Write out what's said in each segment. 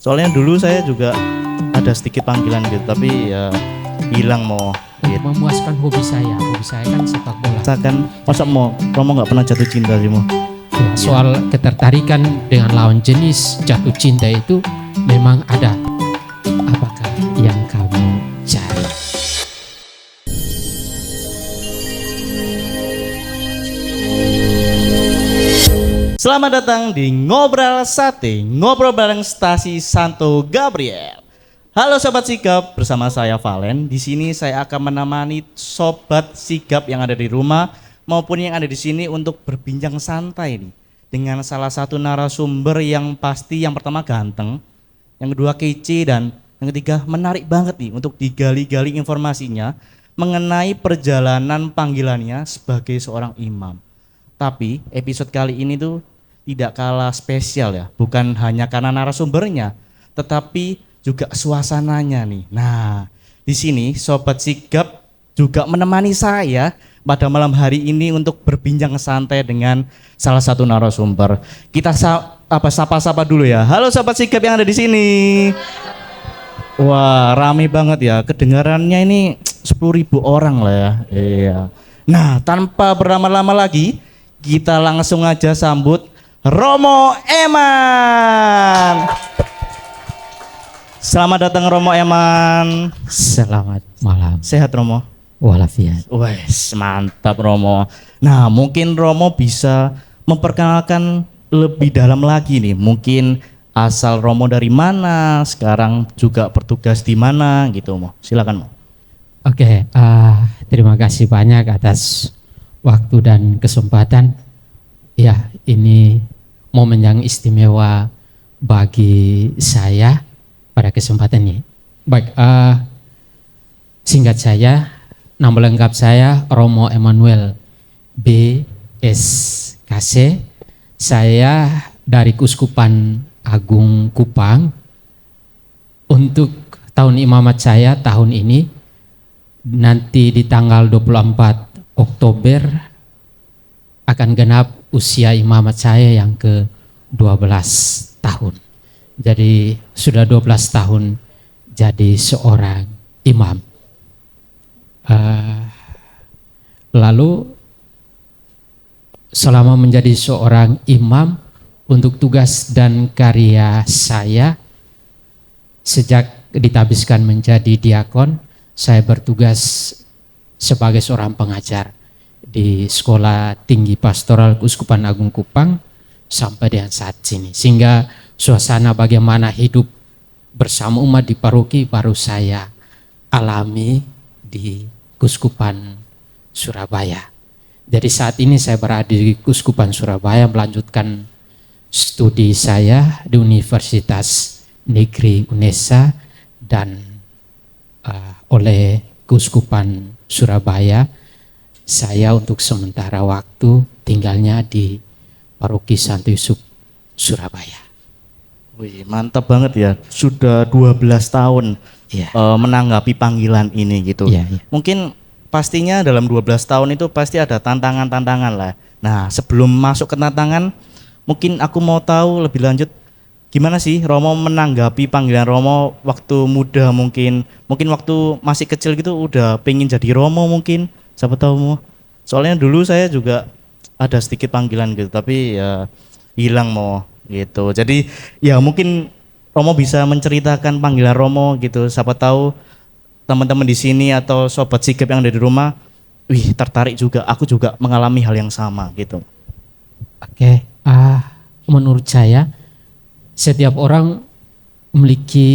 Soalnya dulu saya juga ada sedikit panggilan gitu, tapi ya hilang mau. Gitu. Memuaskan hobi saya kan sepak bola. Misalkan masa mau Romo nggak pernah jatuh cinta sih mau? Ya, soal ketertarikan dengan lawan jenis jatuh cinta itu memang ada. Apakah yang kamu cari? Selamat datang di Ngobrol Sate, ngobrol bareng Stasi Santo Gabriel. Halo Sobat Sigap, bersama saya Valen. Di sini saya akan menemani Sobat Sigap yang ada di rumah maupun yang ada di sini untuk berbincang santai nih dengan salah satu narasumber yang pasti yang pertama ganteng, yang kedua kece, dan yang ketiga menarik banget nih untuk digali-gali informasinya mengenai perjalanan panggilannya sebagai seorang imam. Tapi episode kali ini tuh tidak kalah spesial ya, bukan hanya karena narasumbernya, tetapi juga suasananya nih. Nah, di sini Sobat Sigap juga menemani saya pada malam hari ini untuk berbincang santai dengan salah satu narasumber. Kita sapa-sapa dulu ya. Halo Sobat Sigap yang ada di sini. Wah, rame banget ya. Kedengarannya ini 10.000 orang lah ya. Iya. Nah, tanpa berlama-lama lagi, kita langsung aja sambut Romo Eman. Selamat datang Romo Eman. Selamat malam. Sehat Romo? Walafiat. Wes, mantap Romo. Nah, mungkin Romo bisa memperkenalkan lebih dalam lagi nih. Mungkin asal Romo dari mana, sekarang juga bertugas di mana gitu Mo. Silakan Mo. Oke, terima kasih banyak atas waktu dan kesempatan. Ya, ini momen yang istimewa bagi saya pada kesempatan ini. Baik, singkat saya, nama lengkap saya Romo Emanuel B.S.K.C. Saya dari Keuskupan Agung Kupang. Untuk tahun imamat saya tahun ini, nanti di tanggal 24 Oktober akan genap usia imamat saya yang ke-12 tahun. Jadi sudah 12 tahun jadi seorang imam. Lalu selama menjadi seorang imam, untuk tugas dan karya saya sejak ditabiskan menjadi diakon, saya bertugas sebagai seorang pengajar di Sekolah Tinggi Pastoral Keuskupan Agung Kupang sampai dengan saat ini. Sehingga suasana bagaimana hidup bersama umat di paroki baru saya alami di Keuskupan Surabaya. Jadi saat ini saya berada di Keuskupan Surabaya melanjutkan studi saya di Universitas Negeri UNESA dan oleh Keuskupan Surabaya saya untuk sementara waktu tinggalnya di Paroki Santo Yusuf Surabaya. Wih, mantap banget ya. Sudah 12 tahun menanggapi panggilan ini gitu. Mungkin pastinya dalam 12 tahun itu pasti ada tantangan-tantangan lah. Nah, sebelum masuk ke tantangan, mungkin aku mau tahu lebih lanjut gimana sih Romo menanggapi panggilan Romo waktu muda, mungkin waktu masih kecil gitu udah pengen jadi Romo mungkin. Siapa tahu Mo. Soalnya dulu saya juga ada sedikit panggilan gitu, tapi ya hilang Mo gitu. Jadi ya mungkin Romo bisa menceritakan panggilan Romo gitu. Siapa tahu teman-teman di sini atau Sobat Sigap yang ada di rumah, wih tertarik juga. Aku juga mengalami hal yang sama gitu. Oke, menurut saya setiap orang memiliki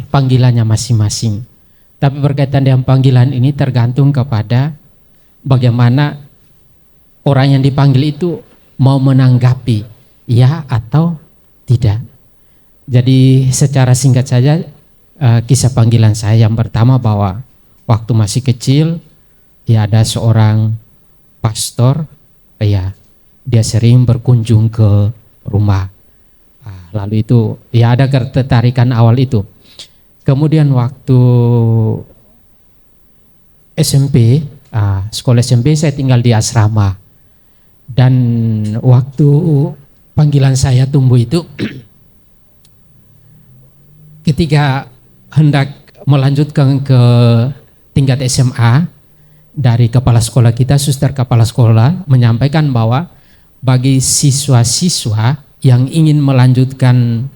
panggilannya masing-masing. Tapi berkaitan dengan panggilan ini tergantung kepada bagaimana orang yang dipanggil itu mau menanggapi ya atau tidak. Jadi secara singkat saja kisah panggilan saya yang pertama bahwa waktu masih kecil ya ada seorang pastor ya dia sering berkunjung ke rumah. Lalu itu ya ada ketertarikan awal itu. Kemudian waktu SMP, sekolah SMP saya tinggal di asrama. Dan waktu panggilan saya tumbuh itu ketika hendak melanjutkan ke tingkat SMA, dari kepala sekolah kita, suster kepala sekolah menyampaikan bahwa bagi siswa-siswa yang ingin melanjutkan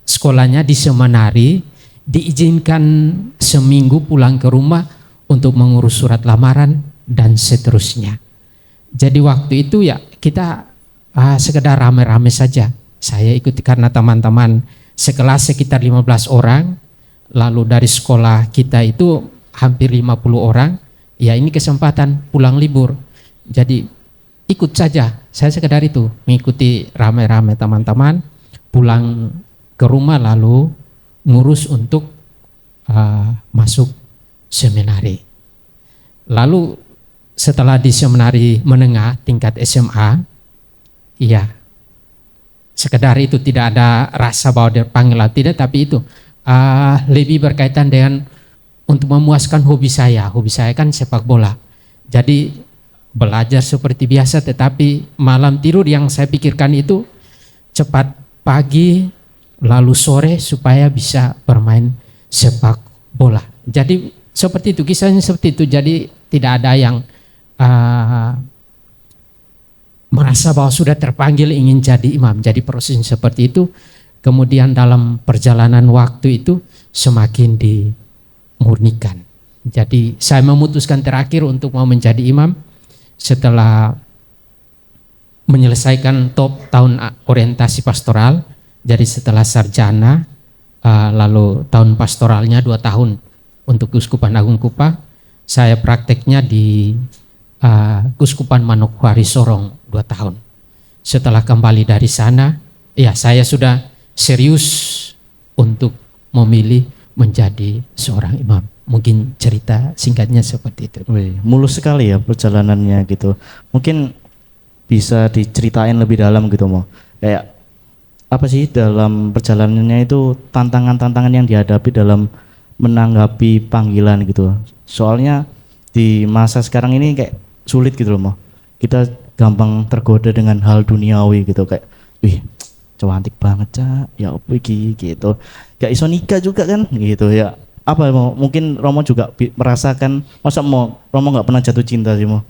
sekolahnya di seminari, diizinkan seminggu pulang ke rumah untuk mengurus surat lamaran dan seterusnya. Jadi waktu itu ya kita sekedar rame-rame saja. Saya ikuti karena teman-teman sekelas sekitar 15 orang, lalu dari sekolah kita itu hampir 50 orang, ya ini kesempatan pulang libur. Jadi ikut saja, saya sekedar itu mengikuti rame-rame teman-teman pulang ke rumah lalu ngurus untuk masuk seminari. Lalu setelah di seminari menengah tingkat SMA, ya sekedar itu, tidak ada rasa bahwa dipanggil atau tidak, tapi itu lebih berkaitan dengan untuk memuaskan hobi saya. Hobi saya kan sepak bola. Jadi belajar seperti biasa, tetapi malam tidur yang saya pikirkan itu cepat pagi lalu sore supaya bisa bermain sepak bola. Jadi seperti itu, kisahnya seperti itu. Jadi tidak ada yang merasa bahwa sudah terpanggil ingin jadi imam. Jadi prosesnya seperti itu. Kemudian dalam perjalanan waktu itu semakin dimurnikan. Jadi saya memutuskan terakhir untuk mau menjadi imam setelah menyelesaikan top tahun orientasi pastoral. Jadi setelah sarjana, lalu tahun pastoralnya 2 tahun untuk Keuskupan Agung Kupang, saya prakteknya di Keuskupan Manokwari Sorong 2 tahun. Setelah kembali dari sana, ya saya sudah serius untuk memilih menjadi seorang imam. Mungkin cerita singkatnya seperti itu. Wih, mulus sekali ya perjalanannya gitu. Mungkin bisa diceritain lebih dalam gitu Mo. Kayak apa sih dalam perjalanannya itu tantangan-tantangan yang dihadapi dalam menanggapi panggilan gitu. Soalnya di masa sekarang ini kayak sulit gitu loh Mo. Kita gampang tergoda dengan hal duniawi gitu, kayak wih cantik banget Cak, ya apa iki gitu. Gak iso nikah juga kan gitu ya. Apa Mo? Mungkin Romo juga merasakan, masa Romo nggak pernah jatuh cinta sih Mo?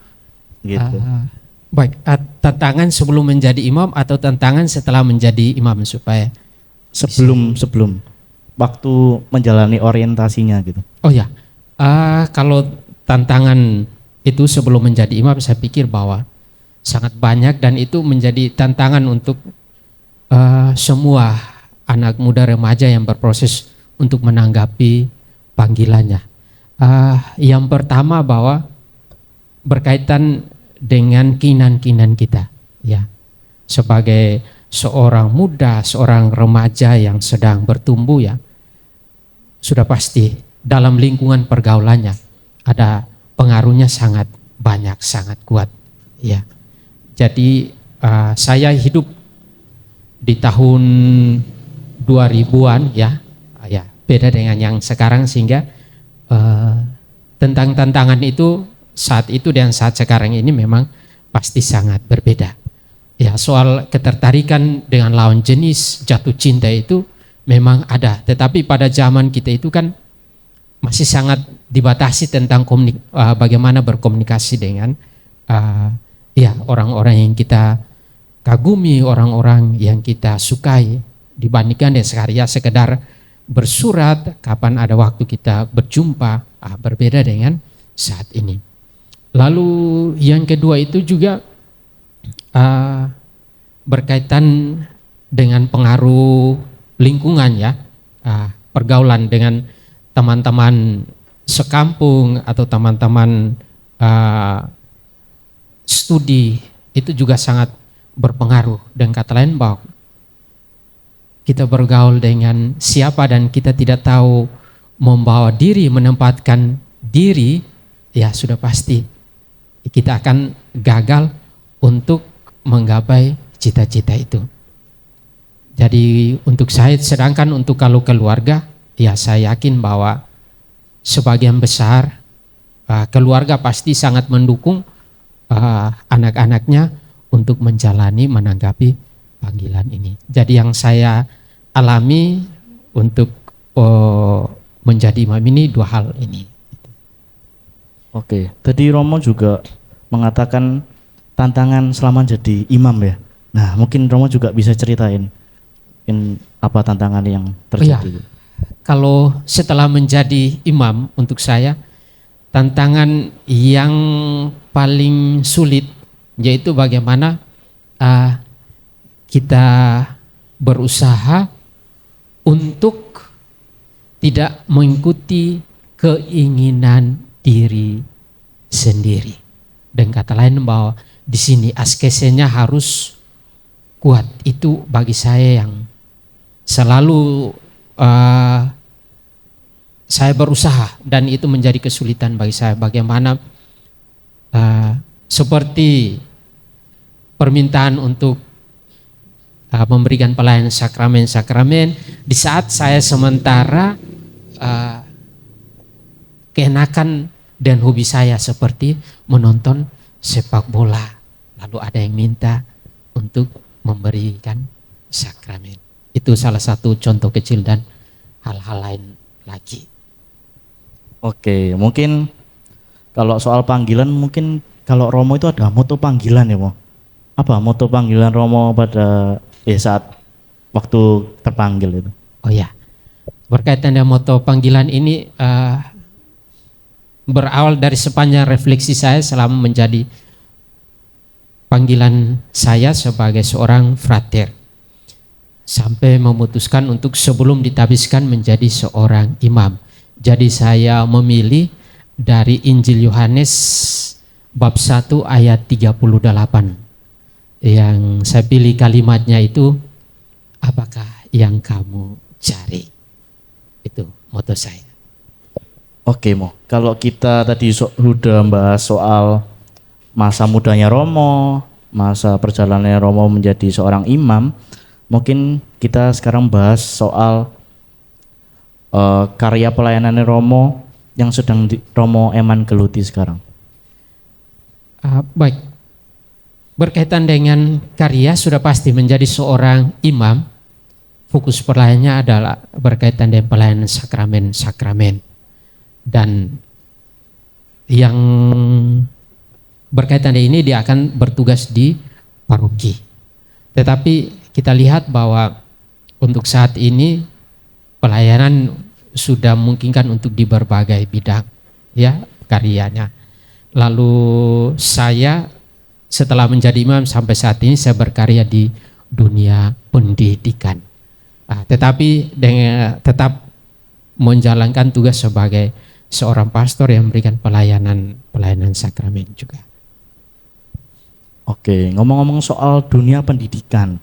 Gitu. Baik, tantangan sebelum menjadi imam atau tantangan setelah menjadi imam supaya sebelum waktu menjalani orientasinya gitu. Oh ya, kalau tantangan itu sebelum menjadi imam saya pikir bahwa sangat banyak, dan itu menjadi tantangan untuk semua anak muda remaja yang berproses untuk menanggapi panggilannya. Yang pertama bahwa berkaitan dengan keinginan-keinginan kita, ya, sebagai seorang muda, seorang remaja yang sedang bertumbuh, ya, sudah pasti dalam lingkungan pergaulannya ada pengaruhnya sangat banyak, sangat kuat, ya. Jadi saya hidup di tahun 2000-an, ya, beda dengan yang sekarang, sehingga tentang tantangan itu saat itu dan saat sekarang ini memang pasti sangat berbeda. Ya, soal ketertarikan dengan lawan jenis, jatuh cinta itu memang ada, tetapi pada zaman kita itu kan masih sangat dibatasi tentang bagaimana berkomunikasi dengan orang-orang yang kita kagumi, orang-orang yang kita sukai, dibandingkan dengan sekedar bersurat, kapan ada waktu kita berjumpa, berbeda dengan saat ini. Lalu yang kedua itu juga berkaitan dengan pengaruh lingkungan, ya, pergaulan dengan teman-teman sekampung atau teman-teman studi itu juga sangat berpengaruh. Dan kata lain bahwa kita bergaul dengan siapa dan kita tidak tahu membawa diri, menempatkan diri, ya sudah pasti kita akan gagal untuk menggapai cita-cita itu. Jadi untuk saya, sedangkan untuk kalau keluarga, ya saya yakin bahwa sebagian besar keluarga pasti sangat mendukung anak-anaknya untuk menanggapi panggilan ini. Jadi yang saya alami untuk menjadi imam ini dua hal ini. Oke, tadi Romo juga mengatakan tantangan selama jadi imam ya. Nah, mungkin Romo juga bisa ceritain apa tantangan yang terjadi. Kalau setelah menjadi imam untuk saya, tantangan yang paling sulit yaitu bagaimana kita berusaha untuk tidak mengikuti keinginan diri sendiri. Dan kata lain bahwa di sini askesenya harus kuat. Itu bagi saya yang selalu saya berusaha, dan itu menjadi kesulitan bagi saya. Bagaimana seperti permintaan untuk memberikan pelayanan sakramen-sakramen di saat saya sementara keenakan dan hobi saya seperti menonton sepak bola, lalu ada yang minta untuk memberikan sakramen. Itu salah satu contoh kecil dan hal-hal lain lagi. Oke, mungkin kalau soal panggilan, mungkin kalau Romo itu ada moto panggilan ya, Mo. Apa moto panggilan Romo pada saat waktu terpanggil itu? Oh ya, berkaitan dengan moto panggilan ini berawal dari sepanjang refleksi saya selama menjadi panggilan saya sebagai seorang frater, sampai memutuskan untuk sebelum ditabiskan menjadi seorang imam. Jadi saya memilih dari Injil Yohanes bab 1 ayat 38. Yang saya pilih kalimatnya itu, apakah yang kamu cari? Itu moto saya. Oke, Mo. Kalau kita tadi sudah membahas soal masa mudanya Romo, masa perjalanannya Romo menjadi seorang imam, mungkin kita sekarang bahas soal karya pelayanan Romo yang sedang Romo eman geluti sekarang. Baik, berkaitan dengan karya sudah pasti menjadi seorang imam. Fokus pelayanannya adalah berkaitan dengan pelayanan sakramen-sakramen, dan yang berkaitan dengan ini dia akan bertugas di paroki. Tetapi kita lihat bahwa untuk saat ini pelayanan sudah memungkinkan untuk di berbagai bidang ya karyanya. Lalu saya setelah menjadi imam sampai saat ini saya berkarya di dunia pendidikan. Tetapi tetap menjalankan tugas sebagai seorang pastor yang memberikan pelayanan sakramen juga. Oke, ngomong-ngomong soal dunia pendidikan,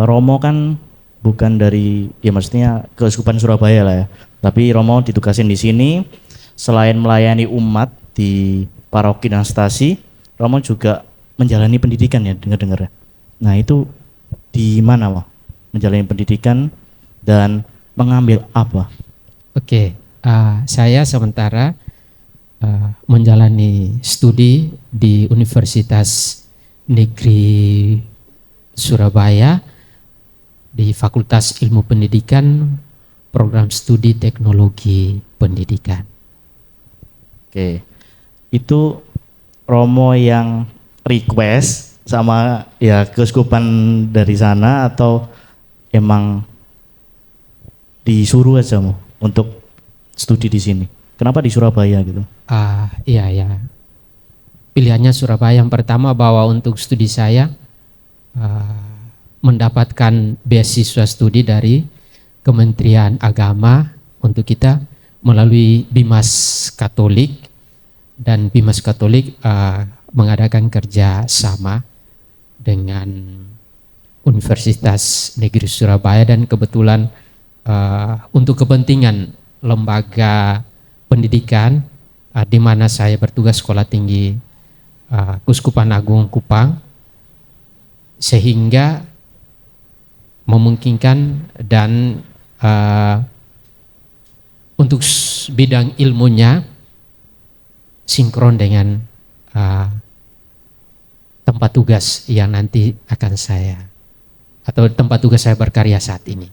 Romo kan bukan dari, ya maksudnya Keuskupan Surabaya lah ya, tapi Romo ditugasin di sini selain melayani umat di paroki dan stasi, Romo juga menjalani pendidikan ya, dengar-dengar ya. Nah itu di mana, Wah? Menjalani pendidikan dan mengambil apa? Oke, saya sementara menjalani studi di Universitas Negeri Surabaya di Fakultas Ilmu Pendidikan, program studi Teknologi Pendidikan. Oke, itu Romo yang request sama ya keuskupan dari sana atau emang disuruh aja Mo untuk studi di sini? Kenapa di Surabaya gitu? Iya. Pilihannya Surabaya yang pertama bahwa untuk studi saya mendapatkan beasiswa studi dari Kementerian Agama untuk kita melalui Bimas Katolik, dan Bimas Katolik mengadakan kerja sama dengan Universitas Negeri Surabaya, dan kebetulan untuk kepentingan lembaga pendidikan di mana saya bertugas Sekolah Tinggi Keuskupan Agung Kupang, sehingga memungkinkan dan untuk bidang ilmunya sinkron dengan tempat tugas yang nanti akan saya, atau tempat tugas saya berkarya saat ini.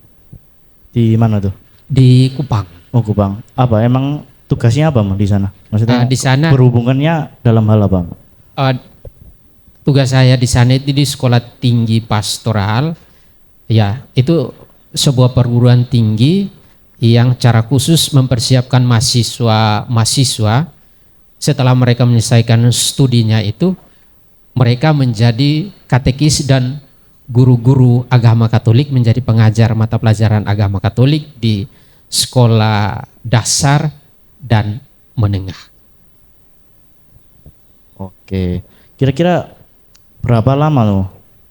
Di mana tuh? di Kupang. Oh, Kupang. Apa emang tugasnya apa Mas di sana? Maksudnya Di sana berhubungannya dalam hal apa? eh, tugas saya di sana itu di Sekolah Tinggi Pastoral. Ya, itu sebuah perguruan tinggi yang cara khusus mempersiapkan mahasiswa setelah mereka menyelesaikan studinya itu mereka menjadi katekis dan guru-guru agama Katolik, menjadi pengajar mata pelajaran agama Katolik di sekolah dasar dan menengah. Oke. Kira-kira berapa lama loh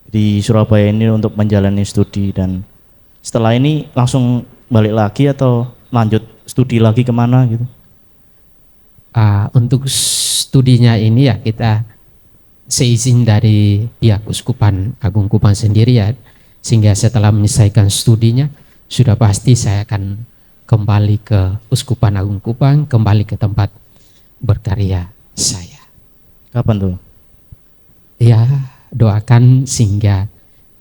di Surabaya ini untuk menjalani studi, dan setelah ini langsung balik lagi atau lanjut studi lagi kemana gitu? Untuk studinya ini ya kita seizin dari pihak Uskupan Agung Kupang sendiri ya, sehingga setelah menyelesaikan studinya sudah pasti saya akan kembali ke Uskupan Agung Kupang, kembali ke tempat berkarya saya. Kapan tuh? Ya, doakan sehingga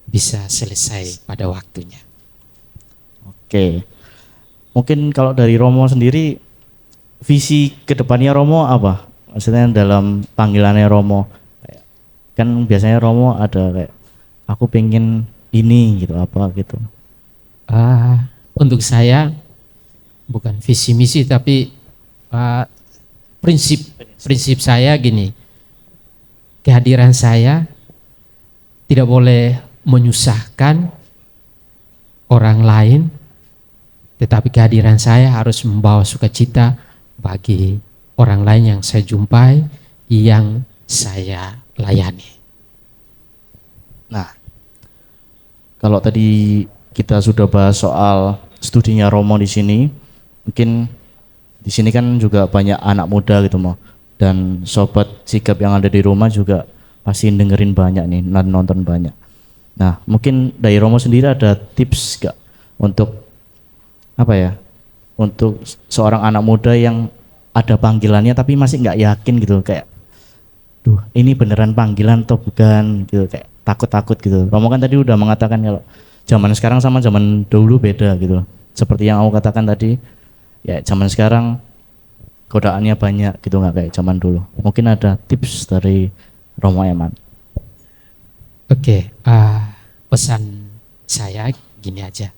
bisa selesai pada waktunya. Oke. Mungkin kalau dari Romo sendiri, visi kedepannya Romo apa? Maksudnya dalam panggilannya Romo, kan biasanya Romo ada kayak aku pengen ini gitu, apa gitu. Untuk saya bukan visi misi tapi prinsip saya gini, kehadiran saya tidak boleh menyusahkan orang lain, tetapi kehadiran saya harus membawa sukacita bagi orang lain yang saya jumpai, yang saya layani. Nah, kalau tadi kita sudah bahas soal studinya Romo di sini, mungkin di sini kan juga banyak anak muda gitu mau, dan sobat sikap yang ada di rumah juga pasti dengerin banyak nih, nonton banyak. Nah, mungkin dari Romo sendiri ada tips gak untuk apa ya? Untuk seorang anak muda yang ada panggilannya tapi masih nggak yakin gitu, kayak duh ini beneran panggilan atau bukan gitu, kayak takut-takut gitu. Romo kan tadi udah mengatakan kalau zaman sekarang sama zaman dulu beda gitu. Seperti yang aku katakan tadi, ya zaman sekarang godaannya banyak gitu, nggak kayak zaman dulu. Mungkin ada tips dari Romo Eman. Oke, pesan saya gini aja.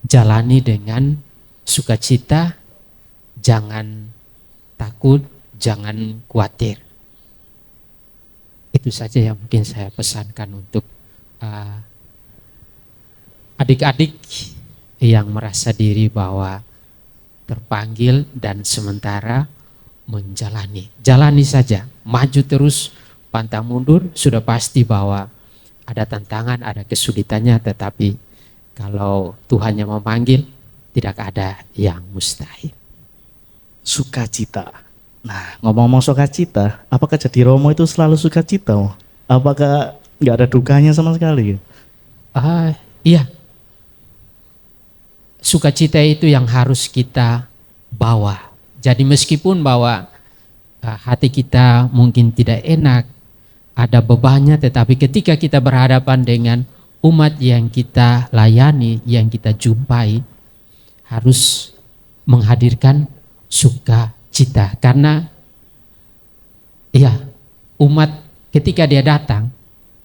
Jalani dengan sukacita, jangan takut, jangan khawatir. Itu saja yang mungkin saya pesankan untuk adik-adik yang merasa diri bahwa terpanggil dan sementara menjalani. Jalani saja, maju terus, pantang mundur, sudah pasti bahwa ada tantangan, ada kesulitannya, tetapi kalau Tuhan yang memanggil, tidak ada yang mustahil. Sukacita. Nah, ngomong-ngomong sukacita, apakah jadi Romo itu selalu sukacita? Apakah nggak ada dukanya sama sekali? Iya, sukacita itu yang harus kita bawa. Jadi meskipun bahwa hati kita mungkin tidak enak, ada bebannya, tetapi ketika kita berhadapan dengan umat yang kita layani, yang kita jumpai, harus menghadirkan sukacita. Karena ya, umat ketika dia datang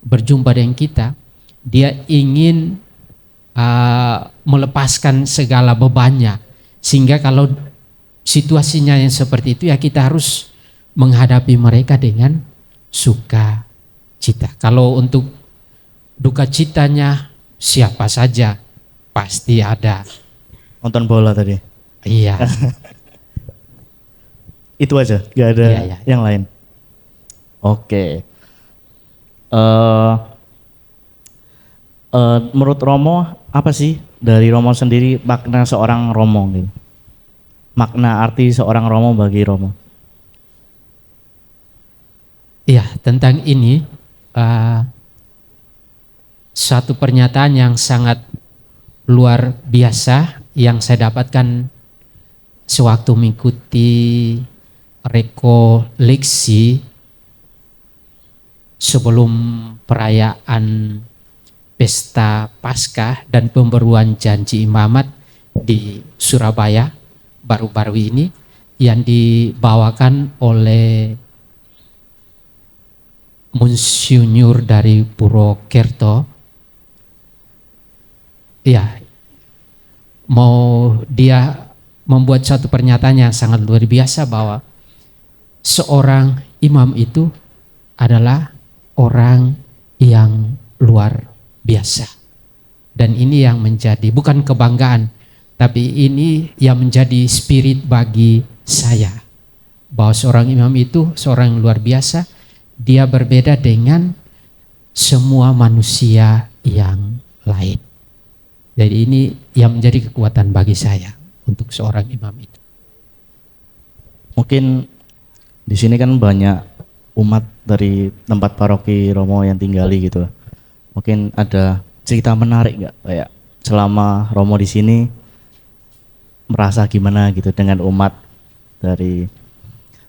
berjumpa dengan kita, dia ingin melepaskan segala bebannya, sehingga kalau situasinya yang seperti itu ya kita harus menghadapi mereka dengan sukacita. Kalau untuk duka citanya siapa saja pasti ada. Nonton bola tadi. Iya. Itu aja, nggak ada Iya. yang lain. Oke. Menurut Romo, apa sih dari Romo sendiri makna seorang Romo gitu? Makna arti seorang Romo bagi Romo? Iya, tentang ini satu pernyataan yang sangat luar biasa yang saya dapatkan sewaktu mengikuti rekoleksi sebelum perayaan pesta Paskah dan pembaruan janji imamat di Surabaya baru-baru ini yang dibawakan oleh Monsinyur dari Purwokerto. Ya, dia membuat satu pernyataan yang sangat luar biasa bahwa seorang imam itu adalah orang yang luar biasa. Dan ini yang menjadi bukan kebanggaan, tapi ini yang menjadi spirit bagi saya. Bahwa seorang imam itu seorang yang luar biasa, dia berbeda dengan semua manusia yang lain. Jadi ini yang menjadi kekuatan bagi saya untuk seorang imam itu. Mungkin di sini kan banyak umat dari tempat paroki Romo yang tinggali gitu. Mungkin ada cerita menarik nggak, kayak selama Romo di sini merasa gimana gitu dengan umat dari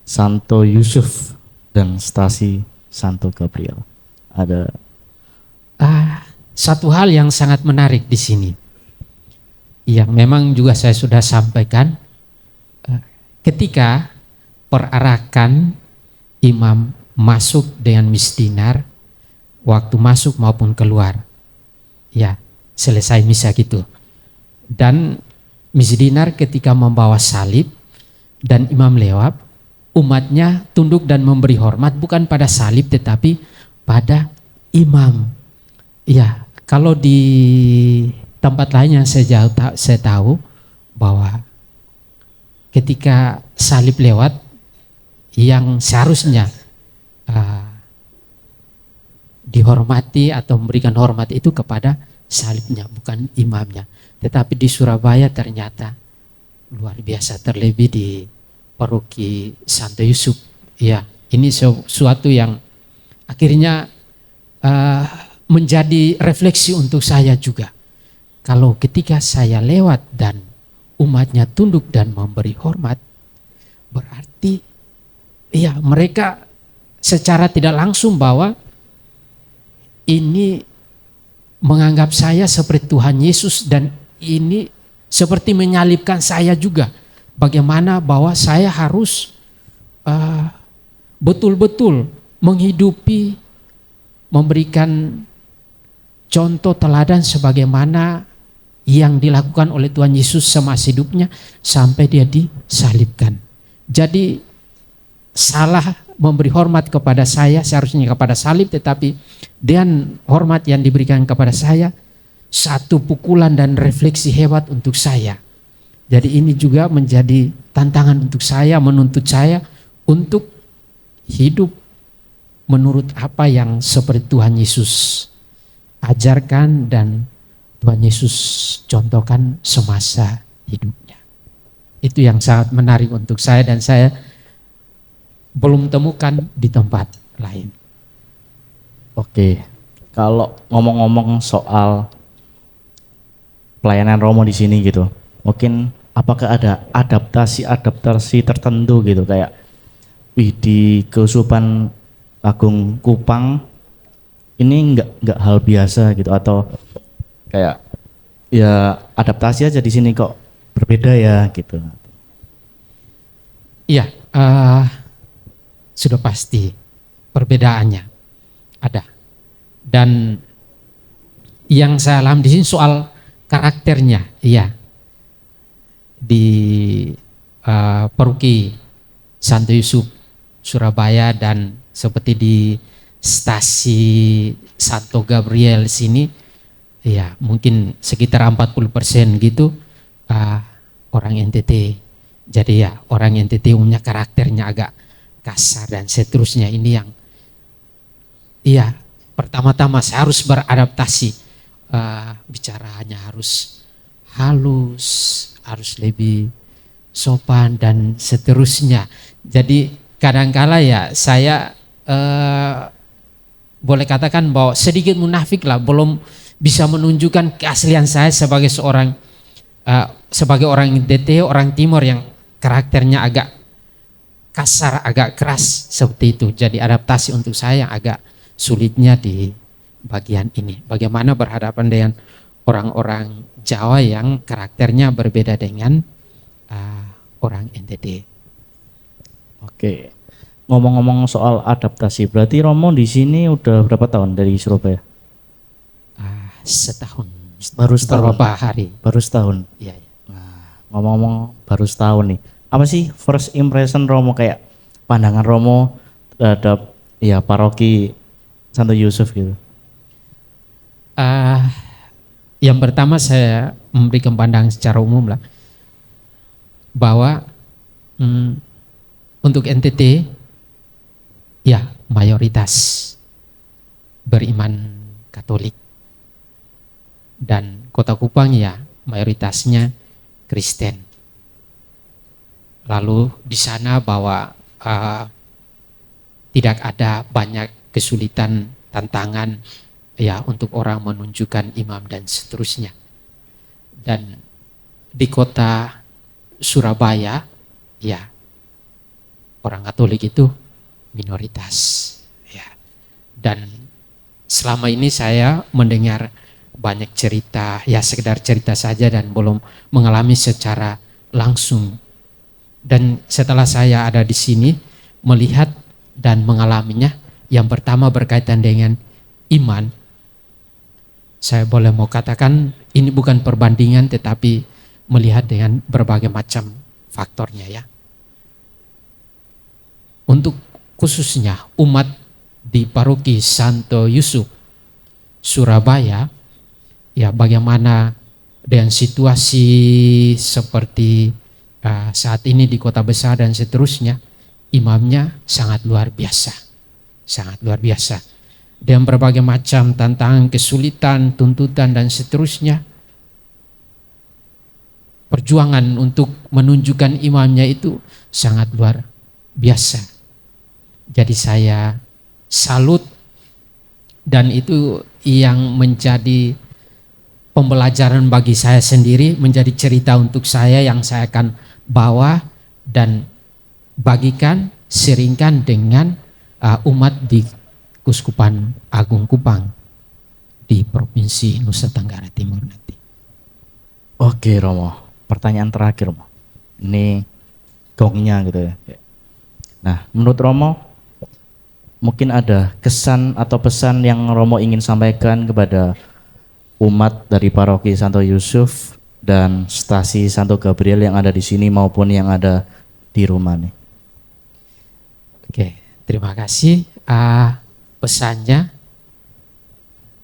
Santo Yusuf dan Stasi Santo Gabriel? Ada satu hal yang sangat menarik di sini, yang memang juga saya sudah sampaikan, ketika perarakan imam masuk dengan misdinar, waktu masuk maupun keluar, ya selesai misa gitu. Dan misdinar ketika membawa salib dan imam lewat, umatnya tunduk dan memberi hormat bukan pada salib tetapi pada imam. Ya, kalau di tempat lain yang saya tahu bahwa ketika salib lewat, yang seharusnya dihormati atau memberikan hormat itu kepada salibnya, bukan imamnya. Tetapi di Surabaya ternyata luar biasa, terlebih di paroki Santo Yusuf. Ya, ini sesuatu yang akhirnya menjadi refleksi untuk saya juga. Kalau ketika saya lewat dan umatnya tunduk dan memberi hormat, berarti ya mereka secara tidak langsung bahwa ini menganggap saya seperti Tuhan Yesus, dan ini seperti menyalibkan saya juga. Bagaimana bahwa saya harus betul-betul menghidupi, memberikan contoh teladan sebagaimana yang dilakukan oleh Tuhan Yesus semasa hidupnya sampai dia disalibkan. Jadi salah memberi hormat kepada saya, seharusnya kepada salib, tetapi dengan hormat yang diberikan kepada saya, satu pukulan dan refleksi hebat untuk saya. Jadi ini juga menjadi tantangan untuk saya, menuntut saya untuk hidup menurut apa yang seperti Tuhan Yesus ajarkan dan Tuhan Yesus contohkan semasa hidupnya. Itu yang sangat menarik untuk saya dan saya belum temukan di tempat lain. Oke, kalau ngomong-ngomong soal pelayanan Romo di sini gitu, mungkin apakah ada adaptasi tertentu gitu, kayak di Keuskupan Agung Kupang ini nggak hal biasa gitu, atau kayak ya adaptasi aja di sini kok berbeda ya gitu? Iya, sudah pasti perbedaannya ada. Dan yang saya alami di sini soal karakternya, iya, di paroki Santo Yusuf Surabaya dan seperti di Stasi Santo Gabriel sini, ya mungkin sekitar 40% gitu orang NTT. Jadi ya orang NTT umumnya karakternya agak kasar dan seterusnya. Ini yang iya, pertama-tama saya harus beradaptasi, bicaranya harus halus, harus lebih sopan dan seterusnya. Jadi kadangkala ya saya boleh katakan bahwa sedikit munafik lah, belum bisa menunjukkan keaslian saya sebagai seorang sebagai orang NTT, orang Timur yang karakternya agak kasar, agak keras seperti itu. Jadi adaptasi untuk saya yang agak sulitnya di bagian ini. Bagaimana berhadapan dengan orang-orang Jawa yang karakternya berbeda dengan orang NTT. Oke. Ngomong-ngomong soal adaptasi, berarti Romo di sini udah berapa tahun dari Surabaya? Setahun. Baru setahun. Beberapa hari. Baru setahun. Iya. Ya. Nah, ngomong-ngomong baru setahun nih. Apa sih first impression Romo, kayak pandangan Romo terhadap ya paroki Santo Yusuf gitu? Yang pertama saya memberikan pandangan secara umum lah, bahwa untuk NTT ya mayoritas beriman Katolik, dan Kota Kupang ya mayoritasnya Kristen. Lalu di sana bahwa tidak ada banyak kesulitan, tantangan ya untuk orang menunjukkan imam dan seterusnya. Dan di kota Surabaya ya orang Katolik itu minoritas ya. Dan selama ini saya mendengar banyak cerita, ya sekedar cerita saja dan belum mengalami secara langsung. Dan setelah saya ada di sini melihat dan mengalaminya, yang pertama berkaitan dengan iman, saya boleh mau katakan ini bukan perbandingan tetapi melihat dengan berbagai macam faktornya ya. Untuk khususnya umat di paroki Santo Yusuf Surabaya, ya bagaimana dengan situasi seperti saat ini di kota besar dan seterusnya, imamnya sangat luar biasa, sangat luar biasa. Dengan berbagai macam tantangan, kesulitan, tuntutan dan seterusnya, perjuangan untuk menunjukkan imamnya itu sangat luar biasa. Jadi saya salut, dan itu yang menjadi pembelajaran bagi saya sendiri, menjadi cerita untuk saya yang saya akan bawa dan bagikan, seringkan dengan umat di Kuskupan Agung Kupang di Provinsi Nusa Tenggara Timur nanti. Oke Romo, pertanyaan terakhir Romo. Ini gongnya gitu ya. Nah, menurut Romo, mungkin ada kesan atau pesan yang Romo ingin sampaikan kepada umat dari paroki Santo Yusuf dan stasi Santo Gabriel yang ada di sini maupun yang ada di rumah nih. Oke, terima kasih. Pesannya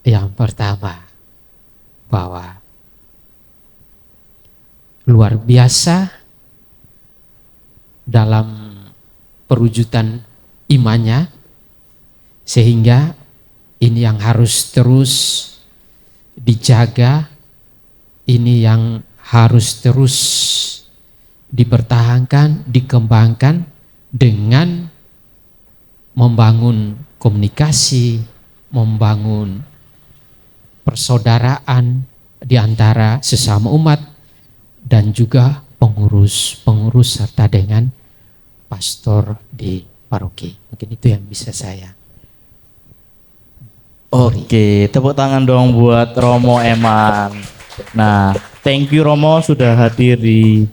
yang pertama, bahwa luar biasa dalam perwujudan imannya, sehingga ini yang harus terus dijaga, ini yang harus terus dipertahankan, dikembangkan dengan membangun komunikasi, membangun persaudaraan di antara sesama umat dan juga pengurus serta dengan pastor di paroki. Mungkin itu yang bisa saya. Oke, tepuk tangan dong buat Romo Eman. Nah, thank you Romo sudah hadir di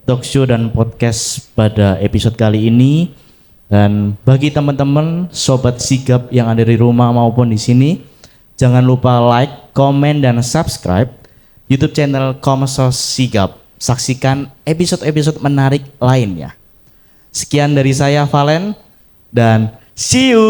talk show dan podcast pada episode kali ini. Dan bagi teman-teman sobat sigap yang ada di rumah maupun di sini, jangan lupa like, komen, dan subscribe YouTube channel Komsos Sigap. Saksikan episode-episode menarik lainnya. Sekian dari saya Valen, dan see you.